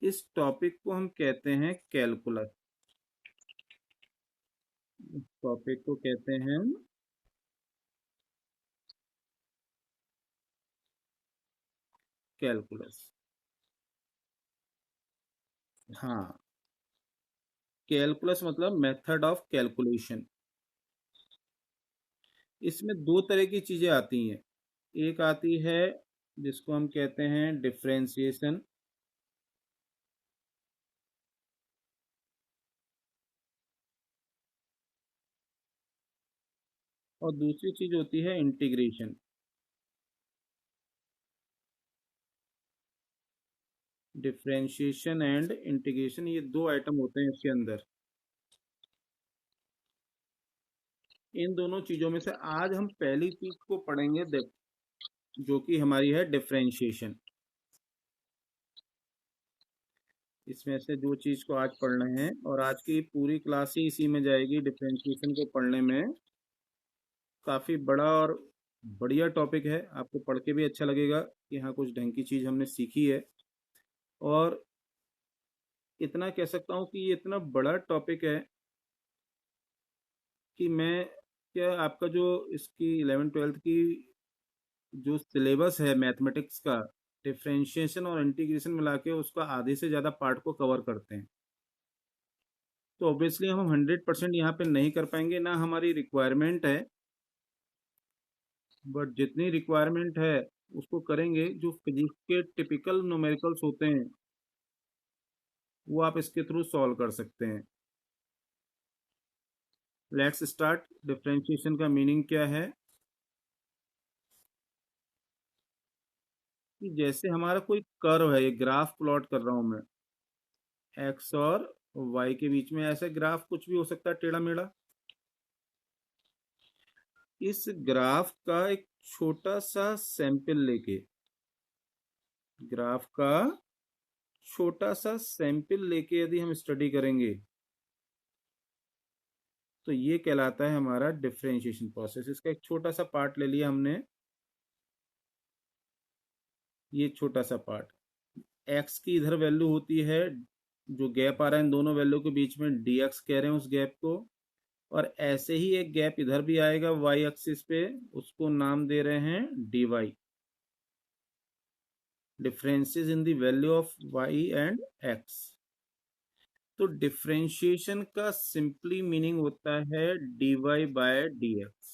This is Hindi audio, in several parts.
इस टॉपिक को हम कहते हैं कैलकुलस। इस टॉपिक को कहते हैं कैलकुलस। हाँ, कैलकुलस मतलब मेथड ऑफ कैलकुलेशन। इसमें दो तरह की चीजें आती हैं। एक आती है जिसको हम कहते हैं डिफरेंशिएशन, और दूसरी चीज होती है इंटीग्रेशन। डिफरेंशिएशन एंड इंटीग्रेशन, ये दो आइटम होते हैं इसके अंदर। इन दोनों चीजों में से आज हम पहली चीज को पढ़ेंगे, जो कि हमारी है डिफरेंशिएशन। इसमें से दो चीज को आज पढ़ना है और आज की पूरी क्लास ही इसी में जाएगी, डिफरेंशिएशन को पढ़ने में। काफी बड़ा और बढ़िया टॉपिक है, आपको पढ़ के भी अच्छा लगेगा कि हाँ कुछ ढंग की चीज हमने सीखी है। और इतना कह सकता हूँ कि ये इतना बड़ा टॉपिक है कि मैं, क्या आपका जो इसकी 11th 12th की जो सिलेबस है मैथमेटिक्स का, डिफरेंशिएशन और इंटीग्रेशन मिला के उसका आधे से ज़्यादा पार्ट को कवर करते हैं। तो ऑब्वियसली हम 100% यहाँ पे नहीं कर पाएंगे, ना हमारी रिक्वायरमेंट है। बट जितनी रिक्वायरमेंट है उसको करेंगे। जो फिजिक्स के टिपिकल न्यूमेरिकल्स होते हैं वो आप इसके थ्रू सॉल्व कर सकते हैं। Let's start. डिफरेंशिएशन का मीनिंग क्या है कि जैसे हमारा कोई कर्व है, ये ग्राफ प्लॉट कर रहा हूं मैं, एक्स और वाई के बीच में। ऐसे ग्राफ कुछ भी हो सकता है, टेढ़ा मेढ़ा। इस ग्राफ का एक छोटा सा सैंपल लेके, ग्राफ का छोटा सा सैंपल लेके यदि हम स्टडी करेंगे तो ये कहलाता है हमारा डिफरेंशिएशन प्रोसेस। इसका एक छोटा सा पार्ट ले लिया हमने, ये छोटा सा पार्ट। एक्स की इधर वैल्यू होती है, जो गैप आ रहा है इन दोनों वैल्यू के बीच में, डी एक्स कह रहे हैं उस गैप को। और ऐसे ही एक गैप इधर भी आएगा वाई एक्सिस पे, उसको नाम दे रहे हैं d y. Differences in the value of y and x. तो डिफरेंशिएशन का सिंपली मीनिंग होता है d y by D x.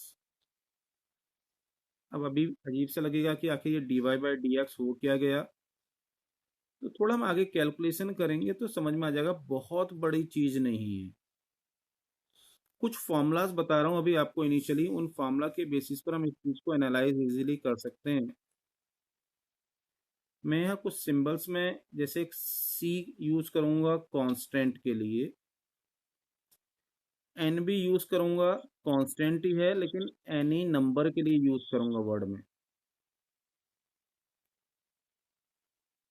अब अभी अजीब सा लगेगा कि आखिर ये d y by D x हो क्या गया, तो थोड़ा हम आगे कैलकुलेशन करेंगे तो समझ में आ जाएगा। बहुत बड़ी चीज नहीं है। कुछ फॉर्मूलाज बता रहा हूँ अभी आपको इनिशियली, उन फॉर्मूला के बेसिस पर हम इस चीज को एनालाइज इजीली कर सकते हैं। मैं यहाँ कुछ सिंबल्स में जैसे एक सी यूज करूंगा कांस्टेंट के लिए, एन भी यूज करूंगा, कांस्टेंट ही है लेकिन एनी नंबर के लिए यूज करूंगा वर्ड में।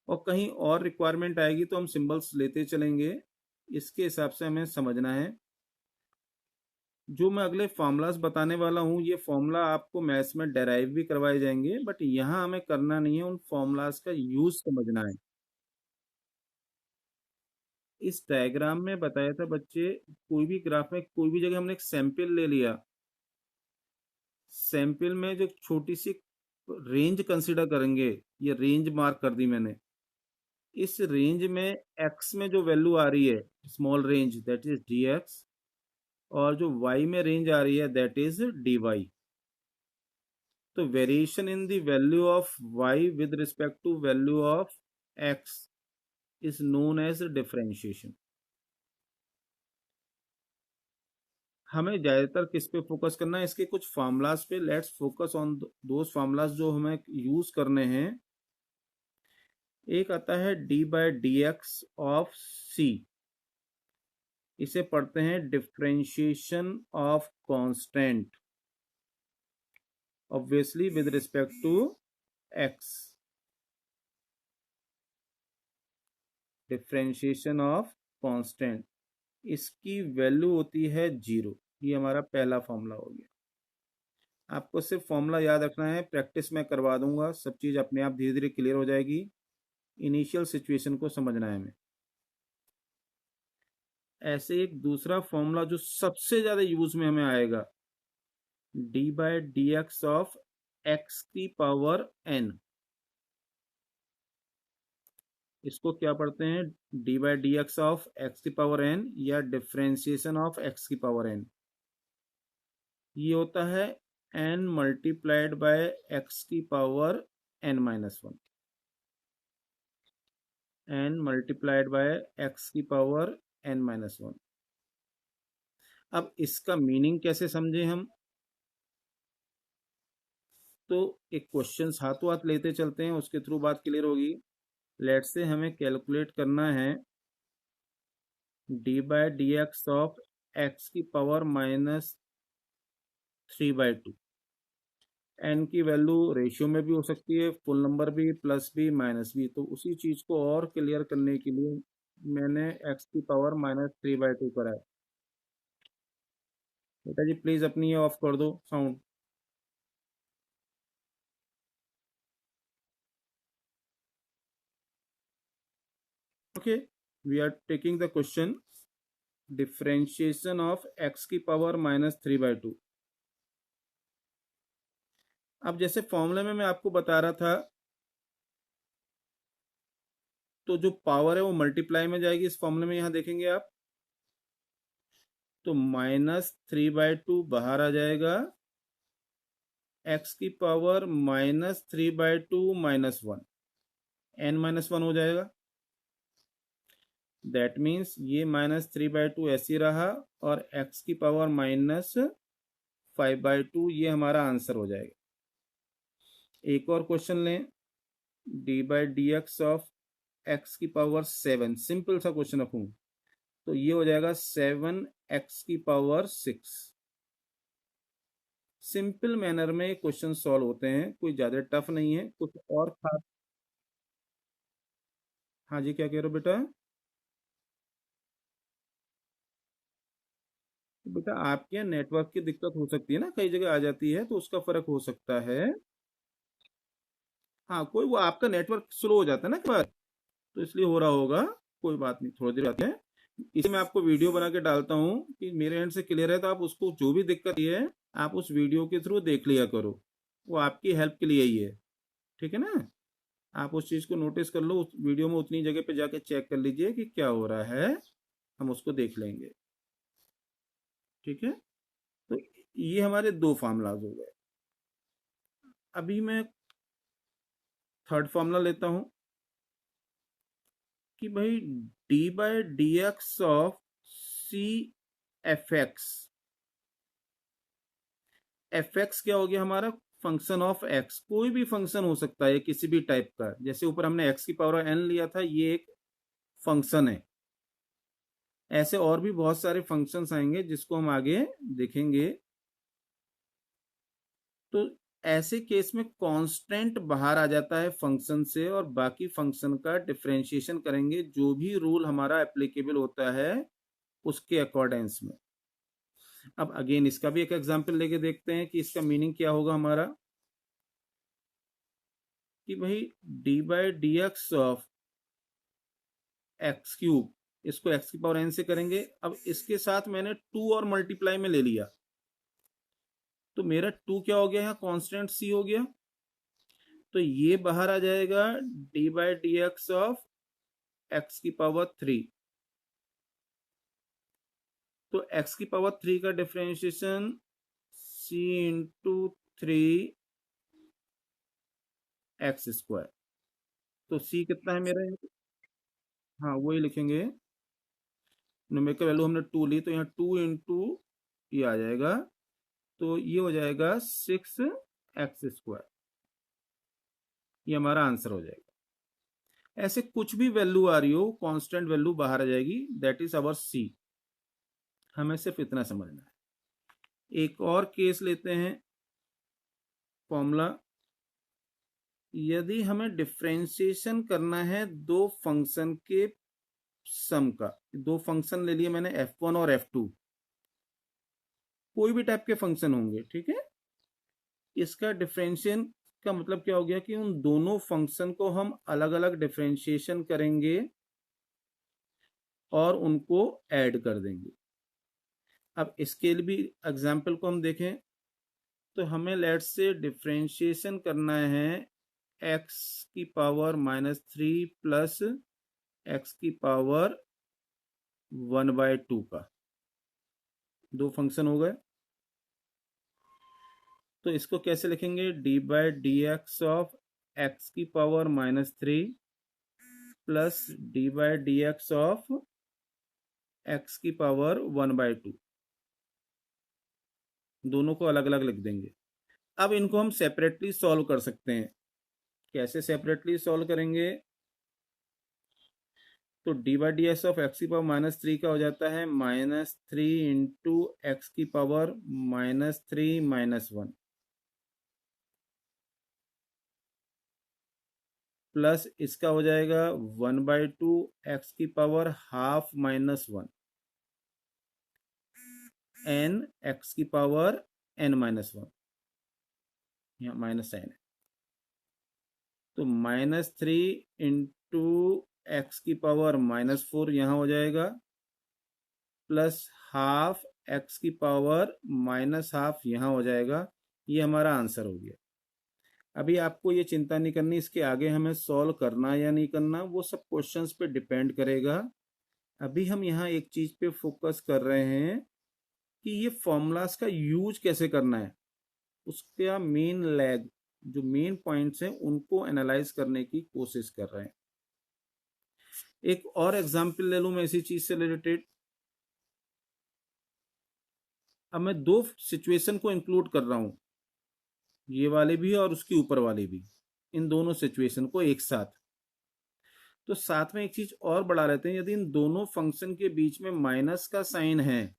और कहीं और रिक्वायरमेंट आएगी तो हम सिंबल्स लेते चलेंगे। इसके हिसाब से हमें समझना है। जो मैं अगले फॉर्मूलाज बताने वाला हूँ, ये फॉर्मूला आपको मैथ्स में डेराइव भी करवाए जाएंगे, बट यहाँ हमें करना नहीं है, उन फॉर्मूलाज का यूज समझना है। इस डायग्राम में बताया था बच्चे, कोई भी ग्राफ में कोई भी जगह हमने एक सैंपल ले लिया, सैंपल में जो छोटी सी रेंज कंसीडर करेंगे, ये रेंज मार्क कर दी मैंने। इस रेंज में एक्स में जो वैल्यू आ रही है, small range, that is D x. और जो वाई में रेंज आ रही है दैट इज डी वाई। तो variation in the value of y with respect to value of x is known as differentiation. हमें ज्यादातर किस पे फोकस करना है, इसके कुछ फार्मूलाज पे। Let's focus on those formulas जो हमें यूज करने हैं। एक आता है D by D x of C, इसे पढ़ते हैं differentiation of constant, obviously with respect to X. Differentiation of constant, इसकी वैल्यू होती है 0। ये हमारा पहला फॉर्मूला हो गया। आपको सिर्फ फॉर्मूला याद रखना है, प्रैक्टिस में करवा दूंगा, सब चीज़ अपने आप धीरे धीरे क्लियर हो जाएगी। इनिशियल सिचुएशन को समझना है हमें। ऐसे एक दूसरा फॉर्मूला जो सबसे ज्यादा यूज में हमें आएगा, d by D x of x की पावर एन। इसको क्या पढ़ते हैं, d by D x of x की पावर एन या डिफ्रेंशिएशन ऑफ एक्स की पावर एन। ये होता है एन मल्टीप्लाइड बाय एक्स की power n minus one, n multiplied by x की पावर एन माइनस वन। अब इसका मीनिंग कैसे समझे हम, तो एक क्वेश्चन हाथों हाथ लेते चलते हैं, उसके थ्रू बात क्लियर होगी। लेट्स से हमें कैलकुलेट करना है D by D x of x की पावर माइनस 3/2। एन की वैल्यू रेशियो में भी हो सकती है, फुल नंबर भी, प्लस भी, माइनस भी। तो उसी चीज को और क्लियर करने के लिए मैंने एक्स की पावर -3/2 करा है। बेटा जी प्लीज अपनी ये ऑफ कर दो sound. Okay, we are taking the question differentiation of x की पावर -3/2। अब जैसे फॉर्मूले में मैं आपको बता रहा था, तो जो पावर है वो मल्टीप्लाई में जाएगी इस फॉर्मूले में, यहां देखेंगे आप, तो -3/2 बाहर आ जाएगा, एक्स की पावर -3/2 -1, n-1 हो जाएगा। दैट मीन्स ये -3/2 ऐसे रहा, और x की पावर -5/2 ये हमारा आंसर हो जाएगा। एक और क्वेश्चन लें, D by d x of x की पावर 7, सिंपल सा क्वेश्चन रखूं तो ये हो जाएगा 7x की पावर 6। सिंपल मैनर में क्वेश्चन सॉल्व होते हैं, कोई ज्यादा टफ नहीं है। कुछ और खास, हाँ जी क्या कह रहे हो बेटा। बेटा आपके यहाँ नेटवर्क की दिक्कत हो सकती है ना, कई जगह आ जाती है, तो उसका फर्क हो सकता है। हाँ कोई, वो आपका नेटवर्क स्लो हो जाता है ना कई बार, तो इसलिए हो रहा होगा। कोई बात नहीं, थोड़ी देर आती है। इसे मैं आपको वीडियो बना के डालता हूँ कि मेरे एंड से क्लियर है, तो आप उसको जो भी दिक्कत है आप उस वीडियो के थ्रू देख लिया करो, वो आपकी हेल्प के लिए ही है। ठीक है ना, आप उस चीज को नोटिस कर लो, उस वीडियो में उतनी जगह पे जाके चेक कर लीजिए कि क्या हो रहा है, हम उसको देख लेंगे। ठीक है, तो ये हमारे दो फार्मूलाज हो गए। अभी मैं थर्ड फार्मूला लेता हूं कि भाई d by D x of c f x. F x क्या हो गया हमारा, फंक्शन ऑफ एक्स, कोई भी फंक्शन हो सकता है किसी भी टाइप का। जैसे ऊपर हमने एक्स की पावर एन लिया था, ये एक फंक्शन है। ऐसे और भी बहुत सारे फंक्शंस आएंगे जिसको हम आगे देखेंगे। तो ऐसे केस में कांस्टेंट बाहर आ जाता है फंक्शन से, और बाकी फंक्शन का डिफरेंशिएशन करेंगे जो भी रूल हमारा एप्लीकेबल होता है उसके अकॉर्डेंस में। अब अगेन इसका भी एक एग्जांपल लेके देखते हैं कि इसका मीनिंग क्या होगा हमारा, कि भाई D by d x of x cube, इसको एक्स की पावर एन से करेंगे। अब इसके साथ मैंने 2 और मल्टीप्लाई में ले लिया, तो मेरा 2 क्या हो गया, यहाँ कांस्टेंट सी हो गया, तो ये बाहर आ जाएगा D by d x of x की पावर 3। तो एक्स की पावर 3 का डिफरेंशिएशन सी इंटू 3x²। तो सी कितना है मेरा, हाँ वही लिखेंगे, न्यूमेरिकल वैल्यू हमने 2 ली, तो यहाँ 2 इंटू ये आ जाएगा, तो ये हो जाएगा 6x²। ये हमारा आंसर हो जाएगा। ऐसे कुछ भी वैल्यू आ रही हो, कांस्टेंट वैल्यू बाहर आ जाएगी, दैट इज अवर सी। हमें सिर्फ इतना समझना है। एक और केस लेते हैं, फॉर्मूला, यदि हमें डिफरेंशिएशन करना है दो फंक्शन के सम का, दो फंक्शन ले लिए मैंने f1 और f2, कोई भी टाइप के फंक्शन होंगे, ठीक है। इसका डिफरेंशिएशन का मतलब क्या हो गया कि उन दोनों फंक्शन को हम अलग अलग डिफरेंशिएशन करेंगे और उनको ऐड कर देंगे। अब इसके लिए भी एग्जाम्पल को हम देखें तो हमें लेट्स से डिफ्रेंशिएशन करना है x की पावर -3 प्लस x की पावर 1/2 का। दो फंक्शन हो गए, तो इसको कैसे लिखेंगे? d/dx ऑफ x की power -3 plus d/dx of x की पावर 1/2। दोनों को अलग अलग लिख देंगे। अब इनको हम सेपरेटली सॉल्व कर सकते हैं। कैसे सेपरेटली सॉल्व करेंगे? तो d/dx ऑफ x की पावर -3 का हो जाता है -3 इंटू एक्स की पावर -3 -1 प्लस इसका हो जाएगा 1/2 एक्स की पावर हाफ -1 n एक्स की पावर n-1, यहाँ माइनस साइन है। तो -3 इंटू एक्स की पावर -4 यहाँ हो जाएगा प्लस हाफ एक्स की पावर -हाफ यहाँ हो जाएगा। ये हमारा आंसर हो गया। अभी आपको ये चिंता नहीं करनी इसके आगे हमें सॉल्व करना या नहीं करना, वो सब क्वेश्चंस पे डिपेंड करेगा। अभी हम यहाँ एक चीज पे फोकस कर रहे हैं कि ये फॉर्मूलाज का यूज कैसे करना है, उसका मेन लैग जो मेन पॉइंट्स हैं उनको एनालाइज करने की कोशिश कर रहे हैं। एक और एग्जाम्पल ले लूं मैं इसी चीज से रिलेटेड। अब मैं दो सिचुएशन को इंक्लूड कर रहा हूं, ये वाले भी और उसके ऊपर वाले भी, इन दोनों सिचुएशन को एक साथ। तो साथ में एक चीज और बढ़ा लेते हैं, यदि इन दोनों फंक्शन के बीच में माइनस का साइन है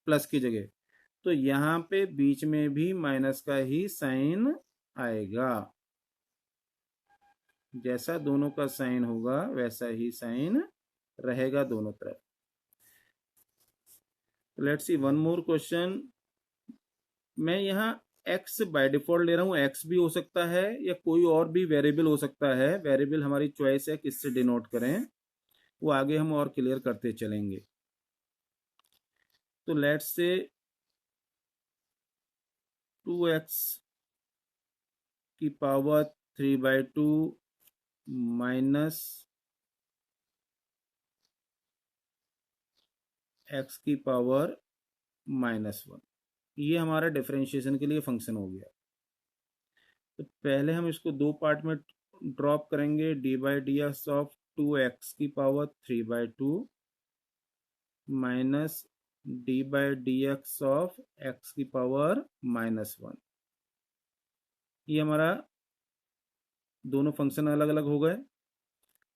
प्लस की जगह, तो यहाँ पे बीच में भी माइनस का ही साइन आएगा। जैसा दोनों का साइन होगा वैसा ही साइन रहेगा दोनों तरफ। Let's see one more question. मैं यहाँ x बाय डिफॉल्ट ले रहा हूँ, x भी हो सकता है या कोई और भी वेरिएबल हो सकता है। वेरिएबल हमारी चॉइस है किससे डिनोट करें, वो आगे हम और क्लियर करते चलेंगे। तो लेट्स से 2x की पावर 3/2 माइनस x की पावर -1, ये हमारा डिफरेंशिएशन के लिए फंक्शन हो गया। तो पहले हम इसको दो पार्ट में ड्रॉप करेंगे। d/dx ऑफ 2x की power 3/2 minus d/dx of x की पावर -1। ये हमारा दोनों फंक्शन अलग अलग हो गए।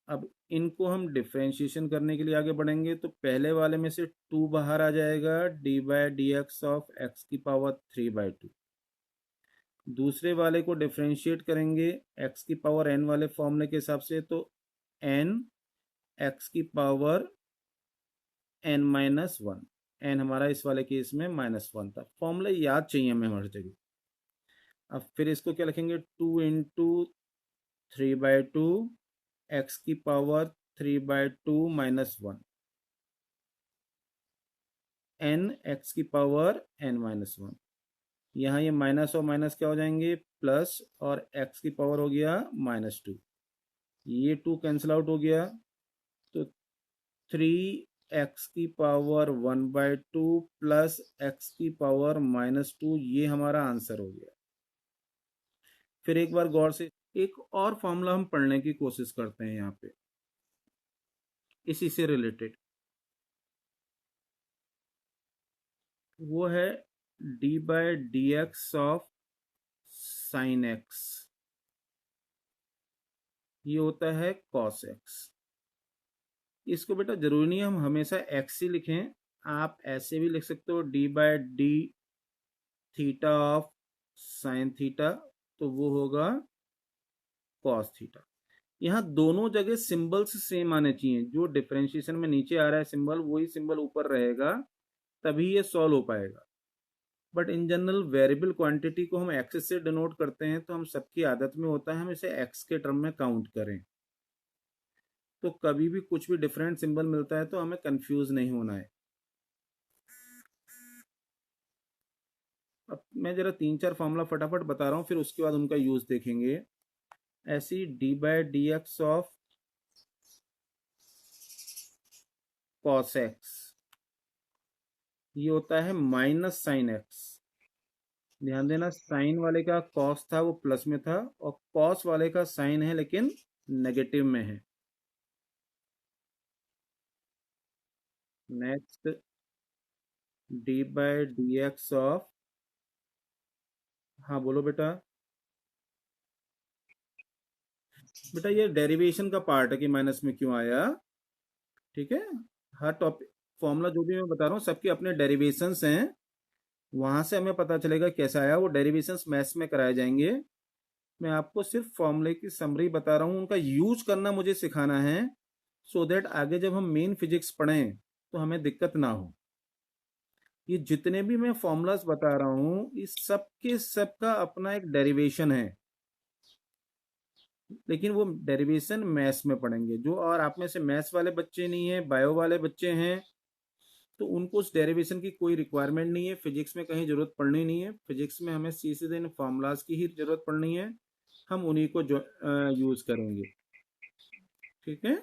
अब इनको हम डिफरेंशिएशन करने के लिए आगे बढ़ेंगे। तो पहले वाले में से 2 बाहर आ जाएगा, d/dx ऑफ x की पावर 3/2। दूसरे वाले को डिफरेंशिएट करेंगे x की पावर n वाले फॉर्मूले के हिसाब से, तो n x की पावर n-1, n हमारा इस वाले केस में -1 था। फॉर्मूला याद चाहिए हमें हर जगह। अब फिर इसको क्या लिखेंगे? 2 इंटू 3/2 एक्स की पावर 3/2 -1 n एक्स की पावर n-1। यहाँ ये माइनस और माइनस क्या हो जाएंगे? प्लस, और x की पावर हो गया -2। ये 2 कैंसिल आउट हो गया, तो 3x की पावर 1/2 प्लस x की पावर -2, ये हमारा आंसर हो गया। फिर एक बार गौर से एक और फॉर्मूला हम पढ़ने की कोशिश करते हैं यहाँ पे इसी से रिलेटेड। वो है d/dx ऑफ sin x, ये होता है cos x। इसको बेटा जरूरी नहीं हम हमेशा x ही लिखें, आप ऐसे भी लिख सकते हो d/d theta of sine theta, तो वो होगा cos थीटा। यहाँ दोनों जगह सिंबल्स सेम आने चाहिए। जो डिफरेंशिएशन में नीचे आ रहा है सिंबल, वही सिंबल ऊपर रहेगा, तभी ये सॉल्व हो पाएगा। But in general variable quantity को हम एक्स से डिनोट करते हैं, तो हम सबकी आदत में होता है हम इसे एक्स के टर्म में काउंट करें। तो कभी भी कुछ भी डिफरेंट सिंबल मिलता है तो हमें कंफ्यूज नहीं होना है। अब मैं जरा 3-4 फॉर्मूला फटाफट बता रहा हूँ, फिर उसके बाद उनका यूज देखेंगे। ऐसी d by D x of cos x, ये होता है माइनस साइन एक्स। ध्यान देना, साइन वाले का कॉस था वो प्लस में था, और कॉस वाले का साइन है लेकिन नेगेटिव में है। Next, d by D x of, हाँ बोलो बेटा। बेटा ये डेरिवेशन का पार्ट है कि माइनस में क्यों आया, ठीक है। हर टॉपिक फॉर्मूला जो भी मैं बता रहा हूँ सबके अपने डेरिवेशंस हैं, वहां से हमें पता चलेगा कैसा आया। वो डेरिवेशंस मैथ्स में कराए जाएंगे। मैं आपको सिर्फ फॉर्मूले की समरी बता रहा हूँ, उनका यूज करना मुझे सिखाना है, सो दैट आगे जब हम मेन फिजिक्स पढ़ें तो हमें दिक्कत ना हो। ये जितने भी मैं फॉर्मूलाज बता रहा हूँ इस सब के सब का अपना एक डेरिवेशन है, लेकिन वो डेरिवेशन मैथ्स में पढ़ेंगे। जो और आप में से मैथ्स वाले बच्चे नहीं है, बायो वाले बच्चे हैं, तो उनको उस डेरिवेशन की कोई रिक्वायरमेंट नहीं है, फिजिक्स में कहीं जरूरत पड़नी नहीं है। फिजिक्स में हमें सीधे इन फॉर्मूलाज की ही जरूरत पड़नी है, हम उन्हीं को जो यूज करेंगे, ठीक है।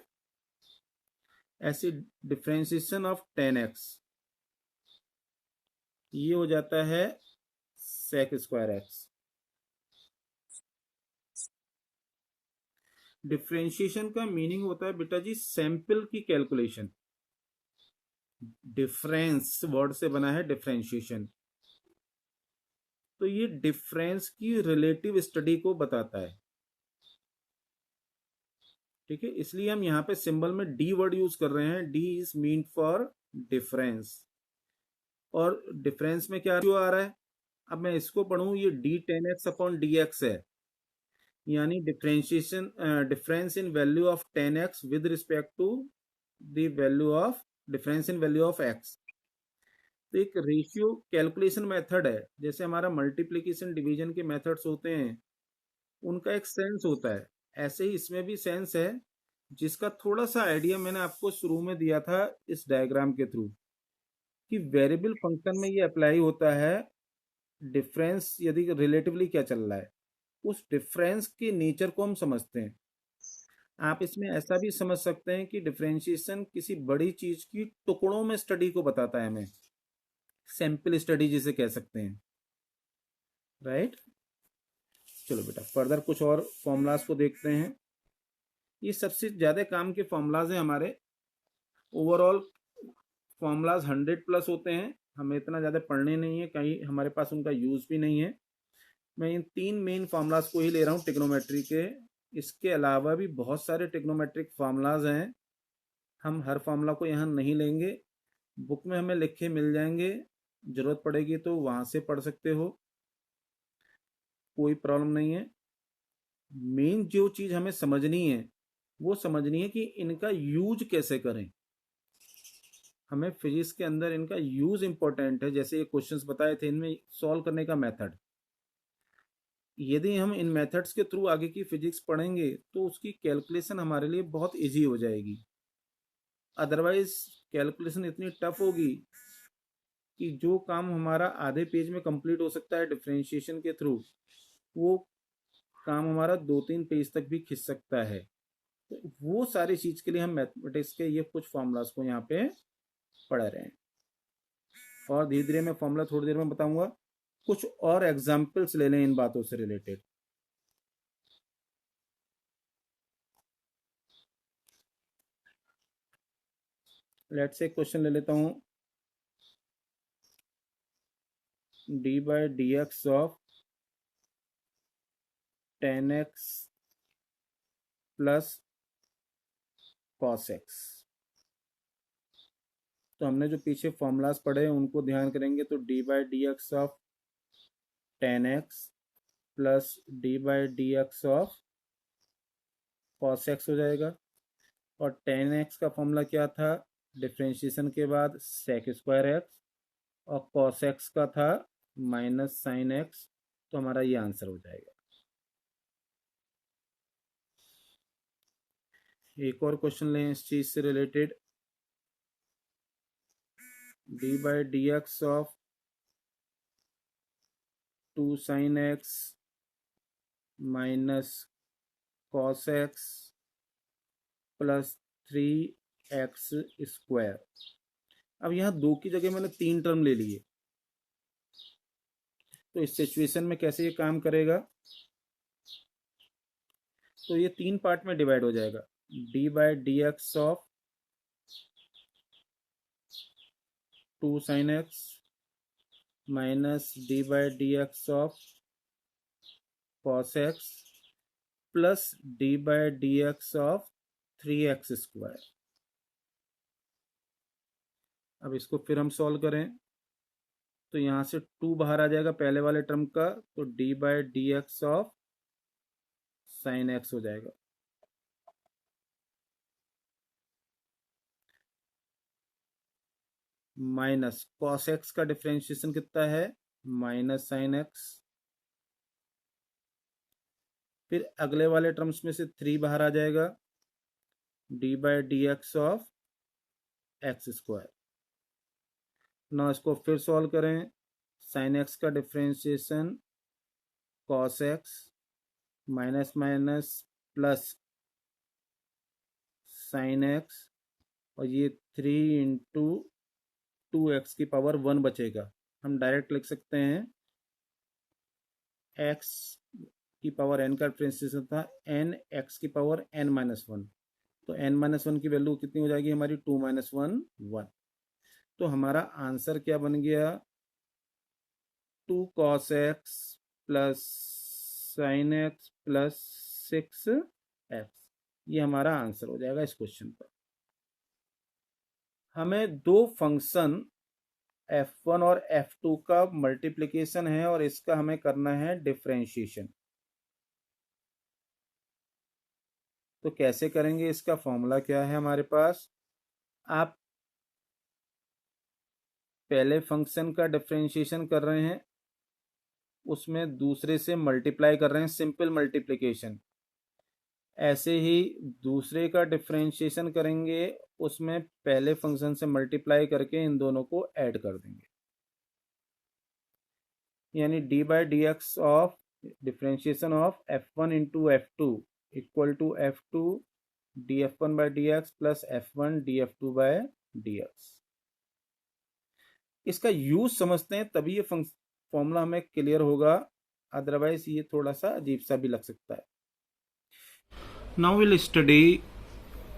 ऐसी डिफ्रेंशिएशन ऑफ 10x, ये हो जाता है सेक स्क्वायर एक्स। डिफ्रेंशिएशन का मीनिंग होता है बेटा जी सैंपल की कैलकुलेशन। डिफरेंस वर्ड से बना है डिफ्रेंशिएशन, तो ये डिफरेंस की रिलेटिव स्टडी को बताता है, ठीक है। इसलिए हम यहाँ पे सिंबल में डी वर्ड यूज कर रहे हैं। D is mean for difference. और डिफरेंस में क्या क्यों आ रहा है, अब मैं इसको पढ़ूं, ये D 10x upon D x है, यानी differentiation difference in value of 10x with respect to the value of difference in value of x। तो एक रेशियो कैलकुलेशन मेथड है, जैसे हमारा मल्टीप्लिकेशन डिवीजन के मेथड्स होते हैं, उनका एक सेंस होता है, ऐसे ही इसमें भी सेंस है, जिसका थोड़ा सा आइडिया मैंने आपको शुरू में दिया था इस डायग्राम के थ्रू, कि वेरिएबल फंक्शन में ये अप्लाई होता है। डिफरेंस यदि रिलेटिवली क्या चल रहा है, उस डिफरेंस के नेचर को हम समझते हैं। आप इसमें ऐसा भी समझ सकते हैं कि डिफरेंशिएशन किसी बड़ी चीज की टुकड़ों में स्टडी को बताता है हमें, सैंपल स्टडी जिसे कह सकते हैं, राइट। चलो बेटा फर्दर कुछ और फॉर्मूलाज को देखते हैं। ये सबसे ज्यादा काम के फॉर्मूलाज हैं हमारे। ओवरऑल फॉर्मूलाज 100+ होते हैं, हमें इतना ज्यादा पढ़ने नहीं है, कहीं हमारे पास उनका यूज भी नहीं है। मैं इन 3 मेन फॉर्मूलाज को ही ले रहा हूँ टिग्नोमेट्री के। इसके अलावा भी बहुत सारे टिग्नोमेट्रिक फॉर्मूलाज हैं, हम हर फॉर्मूला को यहाँ नहीं लेंगे, बुक में हमें लिखे मिल जाएंगे, जरूरत पड़ेगी तो वहां से पढ़ सकते हो, कोई प्रॉब्लम नहीं है। मेन जो चीज हमें समझनी है वो समझनी है कि इनका यूज कैसे करें। हमें फिजिक्स के अंदर इनका यूज इंपॉर्टेंट है। जैसे ये क्वेश्चंस बताए थे, इनमें सॉल्व करने का मेथड, यदि हम इन मेथड्स के थ्रू आगे की फिजिक्स पढ़ेंगे तो उसकी कैलकुलेशन हमारे लिए बहुत इजी हो जाएगी। अदरवाइज कैलकुलेशन इतनी टफ होगी कि जो काम हमारा आधे पेज में कंप्लीट हो सकता है डिफरेंशिएशन के थ्रू, वो काम हमारा 2-3 पेज तक भी खिंच सकता है। तो वो सारी चीज के लिए हम मैथमेटिक्स के ये कुछ फॉर्मूलाज को यहाँ पे पढ़ रहे हैं, और धीरे धीरे मैं फॉर्मूला थोड़ी देर में बताऊंगा। कुछ और एग्जाम्पल्स ले लें इन बातों से रिलेटेड। लेट से क्वेश्चन ले लेता हूं, d by D x of 10x plus cos x. तो हमने जो पीछे फॉर्मूलाज पढ़े हैं उनको ध्यान करेंगे, तो d by D x of 10x plus d by D x of cos x हो जाएगा। और 10x का फॉर्मूला क्या था, डिफ्रेंशिएशन के बाद सेक स्क्वायर एक्स, और कॉस एक्स का था माइनस साइन एक्स। तो हमारा ये आंसर हो जाएगा। एक और क्वेश्चन लें इस चीज से related. D by d x of 2 sin x minus cos x plus 3x square. अब यहाँ 2 की जगह मैंने 3 टर्म ले लिए, तो इस सिचुएशन में कैसे ये काम करेगा? तो ये 3 पार्ट में डिवाइड हो जाएगा। D by d x of 2 sin x minus D by d x of cos x plus D by d x of 3x square. अब इसको फिर हम सॉल्व करें तो यहां से 2 बाहर आ जाएगा पहले वाले टर्म का, तो D by d x of sine x हो जाएगा। माइनस कॉस एक्स का डिफरेंशिएशन कितना है? Minus sine x. फिर अगले वाले टर्म्स में से 3 बाहर आ जाएगा, D by d x of x square. ना इसको फिर सॉल्व करें, साइन एक्स का differentiation cos x minus minus plus sine x, और ये 3 इंटू 2x की पावर 1 बचेगा। हम डायरेक्ट लिख सकते हैं x की पावर n का डिफरेंशिएशन था n x की पावर n माइनस 1, तो n माइनस 1 की वैल्यू कितनी हो जाएगी हमारी? 2 माइनस 1 1। तो हमारा आंसर क्या बन गया? 2 cos x plus sine x plus 6x। ये हमारा आंसर हो जाएगा इस क्वेश्चन पर। हमें 2 फंक्शन f1 और f2 का मल्टीप्लिकेशन है और इसका हमें करना है डिफरेंशिएशन। तो कैसे करेंगे? इसका फॉर्मूला क्या है हमारे पास? आप पहले फंक्शन का डिफरेंशिएशन कर रहे हैं, उसमें दूसरे से मल्टीप्लाई कर रहे हैं, सिंपल मल्टीप्लिकेशन। ऐसे ही दूसरे का डिफरेंशिएशन करेंगे, उसमें पहले फंक्शन से मल्टीप्लाई करके इन दोनों को ऐड कर देंगे। यानी d by d x of differentiation of f1 into f2 equal to f2 d f1 by d x plus f1 d f2 by d x. इसका यूज समझते हैं तभी ये फॉर्मूला हमें क्लियर होगा, अदरवाइज ये थोड़ा सा अजीब सा भी लग सकता है। Now will study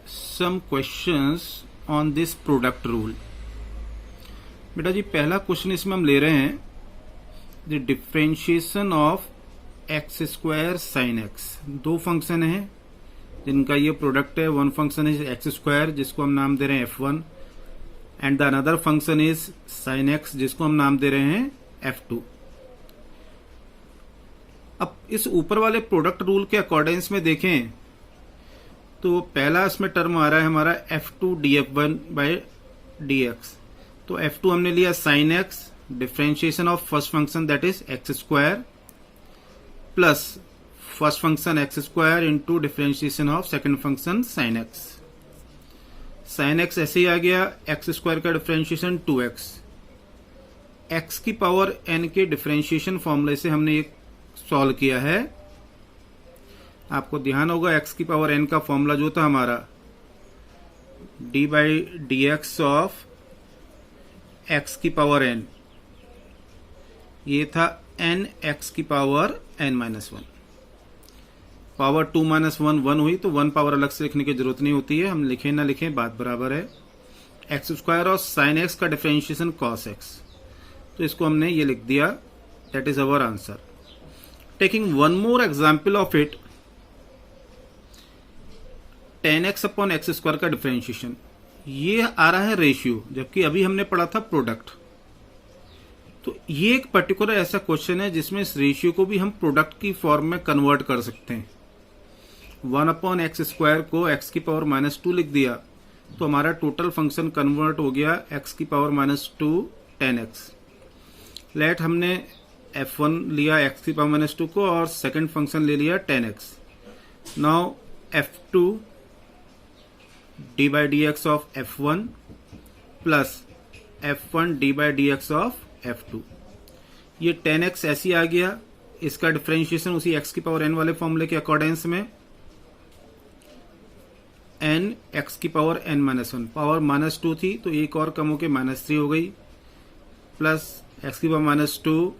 some questions on this product rule. बेटा जी पहला क्वेश्चन इसमें हम ले रहे हैं the differentiation of x square sine x. 2 function है जिनका ये प्रोडक्ट है। वन फंक्शन है एक्स स्क्वायर जिसको हम नाम दे रहे हैं f1 and the another function is sine x जिसको हम नाम दे रहे हैं f2। अब इस ऊपर वाले प्रोडक्ट रूल के अकॉर्डिंग्स में देखें तो पहला इसमें टर्म आ रहा है हमारा f2 df1 बाई dx। तो f2 हमने लिया sine x, differentiation of first function that is x square plus first function x square into differentiation of second function sine x. Sine x ऐसे ही आ गया, एक्स स्क्वायर का डिफरेंशिएशन 2x। एक्स की पावर n के डिफरेंशिएशन फॉर्मूले से हमने ये सॉल्व किया है। आपको ध्यान होगा एक्स की पावर n का फॉर्मूला जो था हमारा D by d x of x की पावर n, ये था n एक्स की power n minus 1। Power 2 minus 1 1 हुई, तो 1 पावर अलग से लिखने की जरूरत नहीं होती है, हम लिखें ना लिखें बात बराबर है। एक्स स्क्वायर और साइन एक्स का डिफरेंशिएशन कॉस एक्स, तो इसको हमने ये लिख दिया, that is our answer. Taking one more example of it, tan x upon x square का डिफरेंशिएशन, ये आ रहा है रेशियो, जबकि अभी हमने पढ़ा था प्रोडक्ट। तो ये एक पर्टिकुलर ऐसा क्वेश्चन है जिसमें इस रेशियो को भी हम प्रोडक्ट की फॉर्म में कन्वर्ट कर सकते हैं। 1 अपॉन एक्स स्क्वायर को x की पावर -2 लिख दिया, तो हमारा टोटल फंक्शन कन्वर्ट हो गया x की पावर -2 tan x। लेट हमने f1 लिया x की पावर -2 को और सेकंड फंक्शन ले लिया tan x। Now f2 D by d x of f1 plus f1 D by d x of f2। ये 10x ऐसी आ गया, इसका डिफरेंशिएशन उसी x की पावर n वाले फॉर्मूले के अकॉर्डेंस में n x की power n minus one, power -2 थी तो एक और कम होके -3 हो गई, प्लस x की पावर -2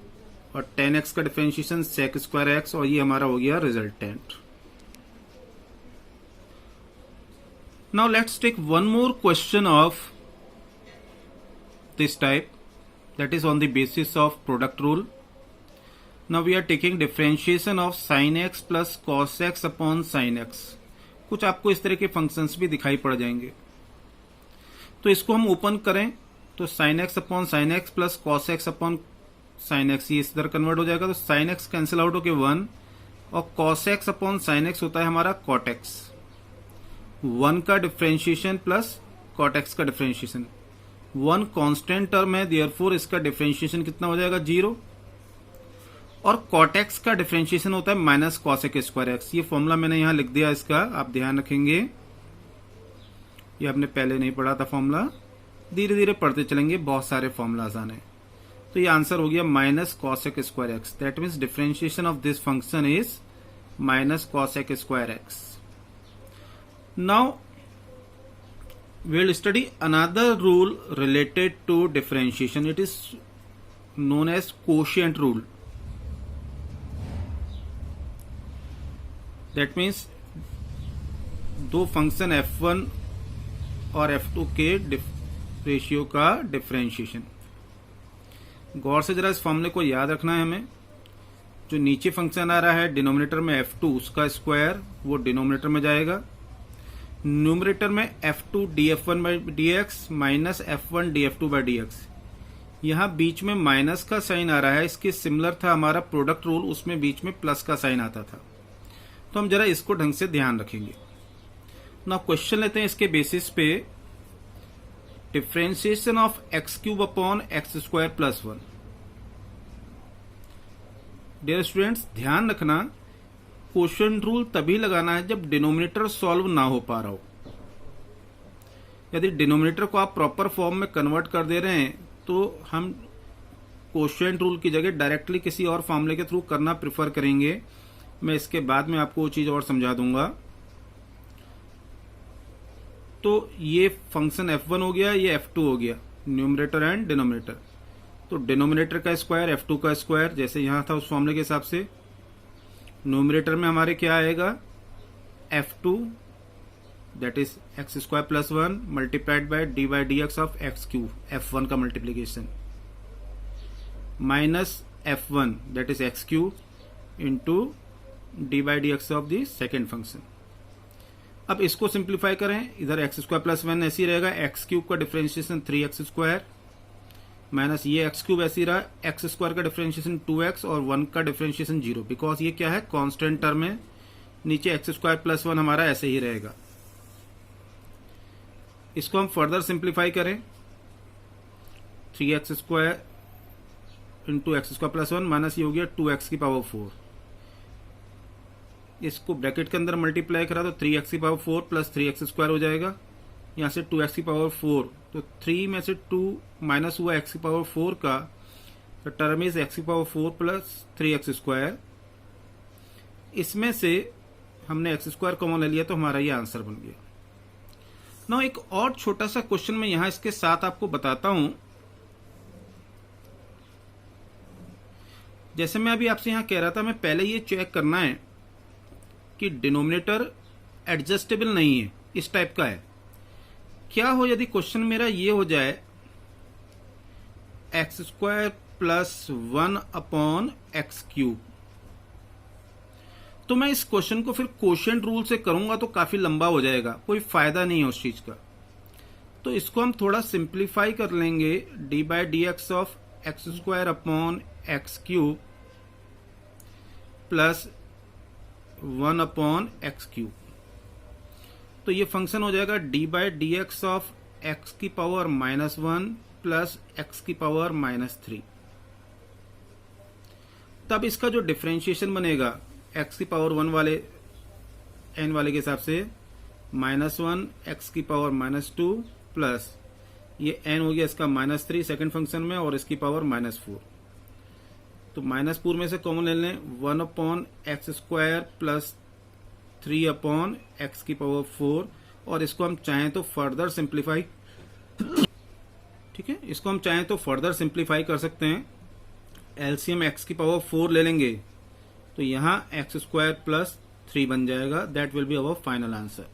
और 10x का डिफरेंशिएशन sec स्क्वायर x, और ये हमारा हो गया resultant. Now let's take one more question of this type, that is on the basis of product rule. Now we are taking differentiation of sin x plus cos x upon sin x। कुछ आपको इस तरह के फंक्शंस भी दिखाई पड़ जाएंगे, तो इसको हम ओपन करें तो sin x upon sin x plus cos x upon sin x, ये इस तरह कन्वर्ट हो जाएगा, तो sin x कैंसिल आउट होके 1 और cos x upon sin x होता है हमारा cot x। 1 का डिफरेंशिएशन प्लस cot x का डिफरेंशिएशन, 1 कांस्टेंट टर्म है, देयरफॉर इसका डिफरेंशिएशन कितना हो जाएगा 0, और cot x का डिफरेंशिएशन होता है minus cos x square x। ये फॉर्मूला मैंने यहां लिख दिया, इसका आप ध्यान रखेंगे, ये आपने पहले नहीं पढ़ा था फॉर्मूला, धीरे धीरे पढ़ते चलेंगे, बहुत सारे फॉर्मूलाज आने। तो ये आंसर हो गया minus cos x square x, that means differentiation of this function is minus cos x square x. Now we will study another rule related to differentiation. It is known as quotient rule. That means दो फंक्शन f1 और f2 के रेशियो का डिफरेंशिएशन। गौर से जरा इस फॉर्मूले को याद रखना है हमें। जो नीचे फंक्शन आ रहा है डिनोमिनेटर में f2, उसका स्क्वायर वो डिनोमिनेटर में जाएगा, न्यूमरेटर में f2 df1 by dx minus f1 df2 by dx। यहां बीच में माइनस का साइन आ रहा है, इसके सिमिलर था हमारा प्रोडक्ट रूल, उसमें बीच में प्लस का साइन आता था, तो हम जरा इसको ढंग से ध्यान रखेंगे। ना क्वेश्चन लेते हैं इसके बेसिस पे, differentiation of x cube upon x square plus 1। Dear students ध्यान रखना, क्वोशिएंट रूल तभी लगाना है जब डिनोमिनेटर सॉल्व ना हो पा रहा हो। यदि डिनोमिनेटर को आप प्रॉपर फॉर्म में कन्वर्ट कर दे रहे हैं तो हम क्वोशिएंट रूल की जगह डायरेक्टली किसी और फॉर्मूले के थ्रू करना प्रिफर करेंगे। मैं इसके बाद में आपको वो चीज और समझा दूंगा। तो ये फंक्शन f1 हो गया, ये f2 हो गया, न्यूमरेटर एंड डिनोमिनेटर। तो डिनोमिनेटर का स्क्वायर f2 का स्क्वायर, जैसे यहां था उस फॉर्मूले के हिसाब से। न्यूमरेटर में हमारे क्या आएगा f2 that is x square plus 1 multiplied by D by d x of x cube, f1 का multiplication, minus f1 that is x cube into D by d x of the second function. अब इसको सिंप्लीफाई करें, इधर एक्स स्क्वायर प्लस 1 ऐसी रहेगा, एक्स क्यूब का डिफरेंशिएशन 3x स्क्वायर माइनस ये एक्स क्यूब ऐसी रहा, एक्स स्क्वायर का डिफरेंशिएशन 2x और 1 का डिफरेंशिएशन 0, बिकॉज ये क्या है कांस्टेंट टर्म है। नीचे एक्स स्क्वायर प्लस 1 हमारा ऐसे ही रहेगा। इसको हम फर्दर सिंप्लीफाई करें, 3x square into x square plus 1 minus ये हो गया 2x की पावर 4। इसको ब्रैकेट के अंदर मल्टीप्लाई करा तो 3x की पावर 4 प्लस 3x स्क्वायर हो जाएगा, यहाँ से 2x की पावर 4, तो 3 में से 2 माइनस हुआ x की पावर 4 का, तो टर्म इज x की पावर 4 प्लस 3x स्क्वायर। इसमें से हमने x स्क्वायर कॉमन ले लिया तो हमारा ये आंसर बन गया। ना एक और छोटा सा क्वेश्चन मैं यहां इसके साथ आपको बताता हूं। जैसे मैं अभी आपसे यहां कह रहा था, मैं पहले ये चेक करना है कि डिनोमिनेटर एडजस्टेबल नहीं है, इस टाइप का है। क्या हो यदि क्वेश्चन मेरा ये हो जाए x square plus 1 upon x cube, तो मैं इस क्वेश्चन को फिर क्वोशिएंट रूल से करूंगा तो काफी लंबा हो जाएगा, कोई फायदा नहीं है उस चीज का। तो इसको हम थोड़ा सिंप्लीफाई कर लेंगे, D by d x of x square upon x cube plus 1 upon x cube. तो ये फंक्शन हो जाएगा D by d x of x की पावर -1 प्लस एक्स की पावर -3। तब इसका जो डिफरेंशिएशन बनेगा एक्स की पावर 1 वाले एन वाले के हिसाब से, -1 एक्स की पावर -2 प्लस ये n हो गया इसका -3 सेकंड फंक्शन में और इसकी पावर -4। तो -4 में से कॉमन ले लें 1/x² प्लस 3/x की पावर 4 और इसको हम चाहें तो फर्दर सिंप्लीफाई, ठीक है, इसको हम चाहें तो फर्दर सिंप्लीफाई कर सकते हैं। एलसीएम x की पावर 4 ले लेंगे तो यहाँ x² प्लस 3 बन जाएगा। That will be our final answer.